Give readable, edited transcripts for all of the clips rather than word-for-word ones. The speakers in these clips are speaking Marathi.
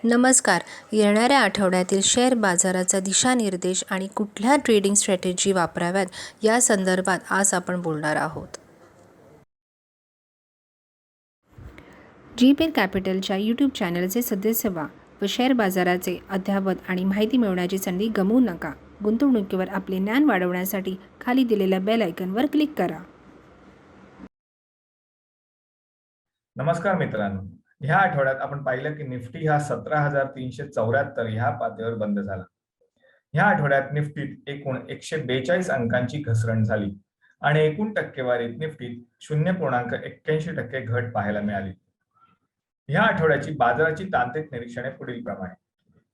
नमस्कार. येणाऱ्या आठवड्यातील शेअर बाजाराचा दिशानिर्देश आणि कुठल्या ट्रेडिंग स्ट्रॅटेजी वापराव्यात या संदर्भात आज आपण बोलणार आहोत. GEPL कॅपिटलच्या यूट्यूब चॅनलचे सदस्य व्हा व शेअर बाजाराचे अद्ययावत आणि माहिती मिळवण्याची संधी गमावू नका. गुंतवणुकीवर आपले ज्ञान वाढवण्यासाठी खाली दिलेल्या बेल आयकॉनवर क्लिक करा. नमस्कार मित्रांनो, ह्या आठवड्यात आपण पाहिलं की निफ्टी हा 17,374 ह्या पातळीवर बंद झाला. ह्या आठवड्यात निफ्टीत एकूण 142 अंकांची घसरण झाली आणि एकूण टक्केवारीत निफ्टीत 0.81% घट पाहायला मिळाली. ह्या आठवड्याची बाजाराची तांत्रिक निरीक्षणे पुढील प्रमाणे.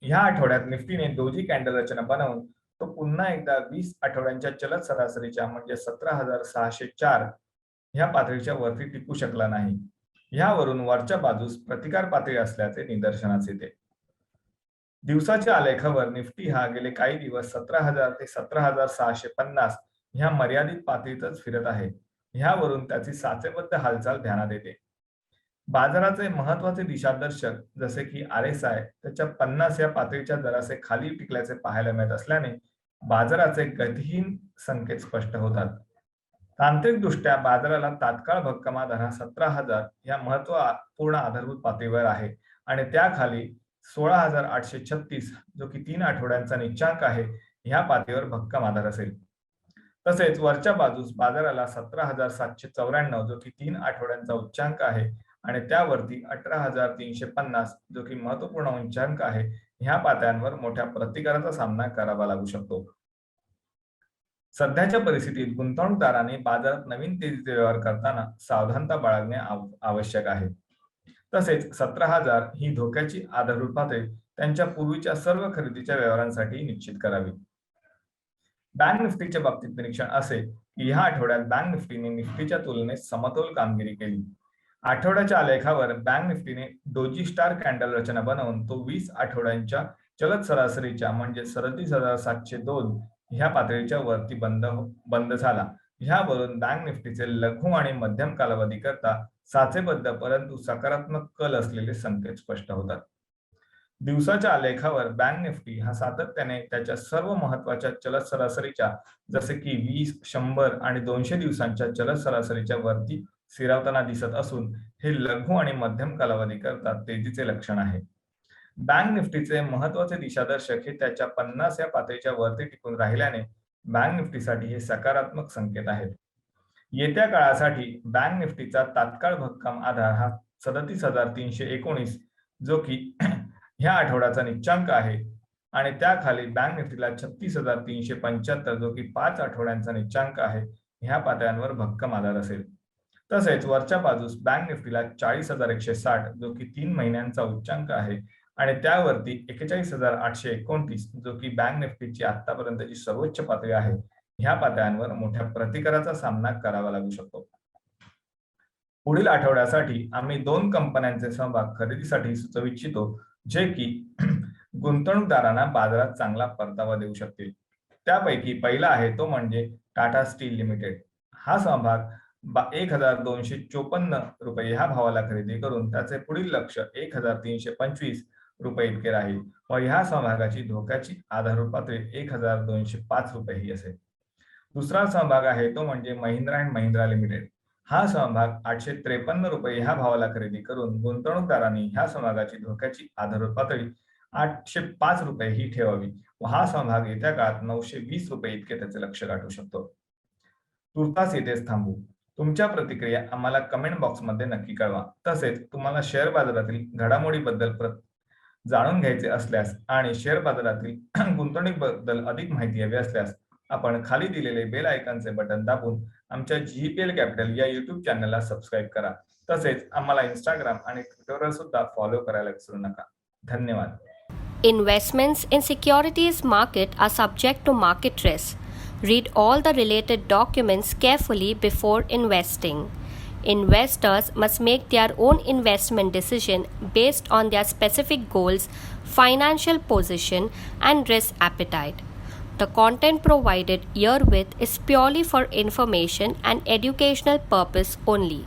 ह्या आठवड्यात निफ्टीने डोजी कॅन्डल रचना बनवून तो पुन्हा एकदा 20 आठवड्यांच्या चलत सरासरीच्या म्हणजे 17,604 ह्या पातळीच्या वरती टिकू शकला नाही. ह्यावरून वरच्या बाजूस प्रतिकार पातळी असल्याचे निदर्शनास येते. दिवसाच्या आलेखावर निफ्टी हा गेले काही दिवस 17,000 ते 17,650 ह्या मर्यादित पातळीतच फिरत आहे. ह्यावरून त्याची साचेबद्ध हालचाल ध्यानात येते. बाजाराचे महत्वाचे दिशादर्शक जसे की RSI त्याच्या 50 या पातळीच्या दराचे खाली टिकल्याचे पाहायला मिळत असल्याने बाजाराचे गतिहीन संकेत स्पष्ट होतात. तांत्रिक दृष्ट्या बाजाराला तात्काळ भक्कम आधार हा 17,000 या महत्वपूर्ण आधारभूत पातळीवर आहे आणि त्याखाली 16,836 जो की 3 आठवड्यांचा निच्चांक आहे ह्या पातळीवर भक्कम आधार असेल. तसेच वरच्या बाजूस बाजाराला 17,794 जो की 3 आठवड्यांचा उच्चांक आहे आणि त्यावरती 18,350 जो की महत्वपूर्ण उच्चांक आहे ह्या पातळ्यांवर मोठ्या प्रतिकाराचा सामना करावा लागू शकतो. सध्याच्या परिस्थितीत गुंतवणूकदारांनी बाजारात नवीन तेजीचे व्यवहार करताना सावधानता बाळगणे आवश्यक आहे. तसेच 17,000 ही धोक्याची आधारभूत पातळी त्यांच्या पूर्वीच्या सर्व खरेदीच्या व्यवहारांसाठी निश्चित करावी. बँक निफ्टीच्या बाबतीत निरीक्षण असे की ह्या आठवड्यात बँक निफ्टीने निफ्टीच्या तुलनेत समतोल कामगिरी केली. आठवड्याच्या आलेखावर बँक निफ्टीने डोजी स्टार कॅन्डल रचना बनवून तो 20 आठवड्यांच्या चलत सरासरीच्या म्हणजे 37,702 ह्या पातळीच्या वरती बंद झाला. ह्यावरून बँक निफ्टीचे लघु आणि मध्यम कालावधी करता साचेबद्ध परंतु सकारात्मक कल असलेले संकेत स्पष्ट होतात. दिवसाच्या आलेखावर बँक निफ्टी हा सातत्याने त्याच्या सर्व महत्वाच्या चलत सरासरीच्या जसे की 20, 100 आणि 200 दिवसांच्या चलत सरासरीच्या वरती स्थिरावताना दिसत असून हे लघु आणि मध्यम कालावधी करता तेजीचे लक्षण आहे. बँक निफ्टीचे महत्वाचे दिशादर्शक हे त्याच्या 50 या पातळीच्या वरती टिकून राहिल्याने बँक निफ्टीसाठी हे सकारात्मक संकेत आहेत. येत्या काळासाठी बँक निफ्टीचा तात्काळ भक्कम आधार हा 37,319 जो की ह्या आठवड्याचा निच्चांक आहे आणि त्याखाली बँक निफ्टीला 36,375 जो की 5 आठवड्यांचा निच्चांक आहे ह्या पातळ्यांवर भक्कम आधार असेल. तसेच वरच्या बाजूस बँक निफ्टीला 40,160 जो की 3 महिन्यांचा उच्चांक आहे आणि त्यावरती 41,829 जो की बँक निफ्टीची आतापर्यंतची सर्वोच्च पातळी आहे ह्या पातळ्यांवर मोठ्या प्रतिकाराचा सामना करावा लागू शकतो. पुढील आठवड्यासाठी आम्ही 2 कंपन्यांचे समभाग खरेदीसाठी सुचवू इच्छितो जे की गुंतवणूकदारांना बाजारात चांगला परतावा देऊ शकतील. त्यापैकी पहिला आहे तो म्हणजे टाटा स्टील लिमिटेड. हा समभाग 1,254 रुपये ह्या भावाला खरेदी करून त्याचे पुढील लक्ष 1,325 रुपये इतके राहील व ह्या समभागाची धोक्याची आधारभूत पातळी 1,205 रुपये ही असेल. दुसरा समभाग आहे तो म्हणजे महिंद्रा अँड महिंद्रा लिमिटेड. हा समभाग 853 रुपये ह्या भावाला खरेदी करून गुंतवणूकदारांनी ह्या समभागाची धोक्याची आधारभूत पातळी 805 रुपये ही ठेवावी व हा समभाग येत्या काळात 920 रुपये इतके त्याचे लक्ष गाठू शकतो. तुर्तास येथेच थांबू. तुमच्या प्रतिक्रिया आम्हाला कमेंट बॉक्समध्ये नक्की कळवा. तसेच तुम्हाला शेअर बाजारातील घडामोडीबद्दल जाणून घ्यायचे असल्यास आणि शेअर बाजारातील गुंतवणुकीबद्दल अधिक माहिती हवी असल्यास आपण खाली दिलेले बेल आयकॉनचे बटन दाबून आमच्या GEPL कॅपिटल या YouTube चॅनलला सबस्क्राईब करा. तसेच आम्हाला Instagram आणि Twitterवर सुद्धा फॉलो करायला विसरू नका. धन्यवाद. Investments in securities market are subject to market risk. Read all the related documents carefully before investing. Investors must make their own investment decision based on their specific goals, financial position, and risk appetite. The content provided herewith is purely for information and educational purpose only.